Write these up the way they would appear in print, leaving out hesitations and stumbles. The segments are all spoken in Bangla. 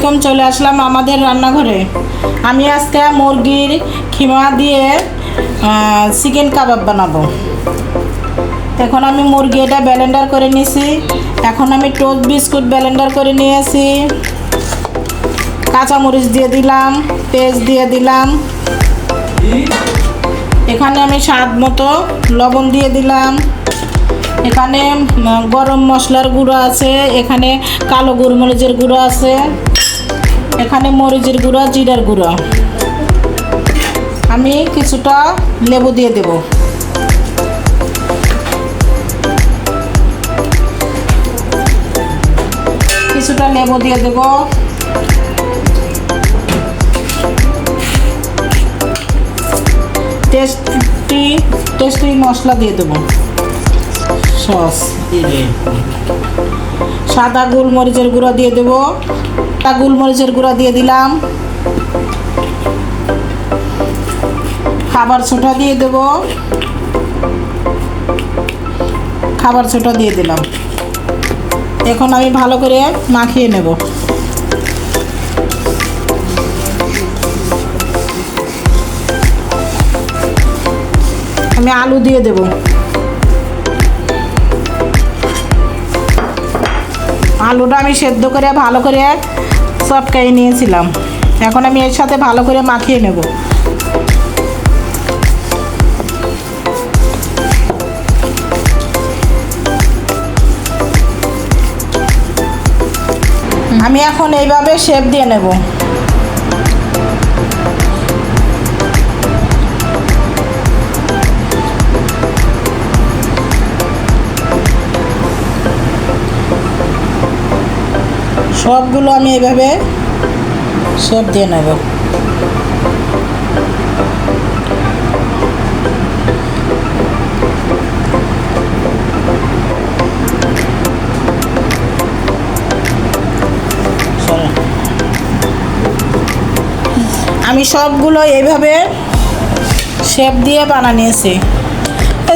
আলাইকুম, চলে আসলাম আমাদের রান্নাঘরে। আমি আজকে মুরগির খিমা দিয়ে চিকেন কাবাব বানাবো। এখন আমি মুরগি এটা ব্লেন্ডার করে নিয়েছি। এখন আমি টোস্ট বিস্কুট ব্লেন্ডার করে নিয়েছি। কাঁচামরিচ দিয়ে দিলাম, পেস্ট দিয়ে দিলাম। এখানে আমি স্বাদ মতো লবণ দিয়ে দিলাম। এখানে গরম মশলার গুঁড়ো আছে, এখানে কালো গোলমরিচের গুঁড়ো আছে, এখানে মরিচের গুঁড়ো, জিরার গুঁড়ো। আমি কিছুটা লেবু দিয়ে দেব। কিছুটা লেবু দিয়ে দেব। টেস্টি মশলা দিয়ে দেবো। সস সাদা গোলমরিচের গুঁড়ো দিয়ে দেবো। সাদা গোলমরিচের গুঁড়ো দিয়ে দিলাম। খাবার সোডা দিয়ে দেবো। খাবার সোডা দিয়ে দিলাম। এখন আমি ভালো করে মাখিয়ে নেব। আমি আলু দিয়ে দেব। আলুটা আমি সেদ্ধ করে ভালো করে চটকাই নিয়েছিলাম। এখন আমি এর সাথে ভালো করে মাখিয়ে নেব। আমি এখন এইভাবে শেপ দিয়ে নেব। সবগুলো আমি এইভাবে শেপ দিয়ে নেব। আমি সবগুলো এইভাবে শেপ দিয়ে বানিয়েছি।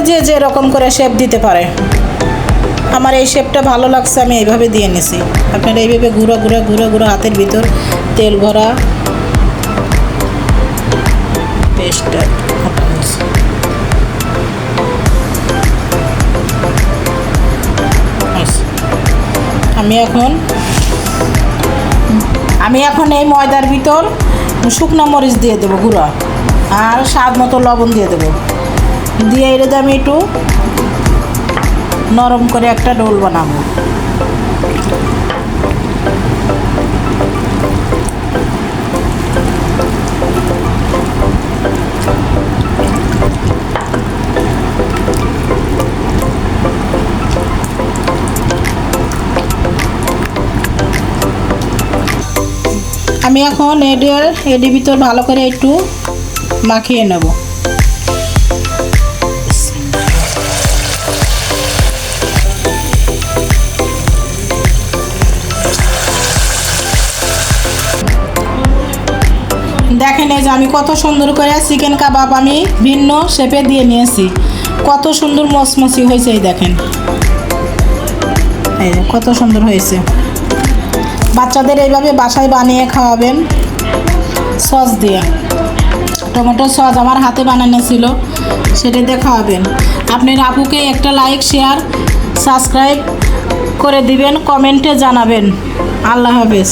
যে যেরকম করে শেপ দিতে পারে। আমার এই শেপটা ভালো লাগছে, আমি এইভাবে দিয়ে নিছি। আপনারা এইভাবে ঘুরা ঘুরা ঘুরা ঘুরা হাতের ভিতর তেল ভরা পেস্টটা আমি এখন এই ময়দার ভিতর শুকনো মরিচ দিয়ে দেবো গুঁড়া, আর স্বাদ মতো লবণ দিয়ে দেবো। দিয়ে এটা আমি একটু নরম করে একটা ডোল বানাবো। আমি এখন এর ভিতর ভালো করে একটু মাখিয়ে নেব। দেখেন এই যে আমি কত সুন্দর করে চিকেন কাবাব আমি ভিন্ন শেপে দিয়ে নিয়েছি। কত সুন্দর মচমচি হয়েছে, এই দেখেন এই যে কত সুন্দর হয়েছে। বাচ্চাদের এইভাবে বাসায় বানিয়ে খাওয়াবেন সস দিয়ে। টমেটো সস আমার হাতে বানানো ছিল, সেটা দিয়ে খাওয়াবেন। আপনার আপুকে একটা লাইক, শেয়ার, সাবস্ক্রাইব করে দিবেন, কমেন্টে জানাবেন। আল্লাহ হাফেজ।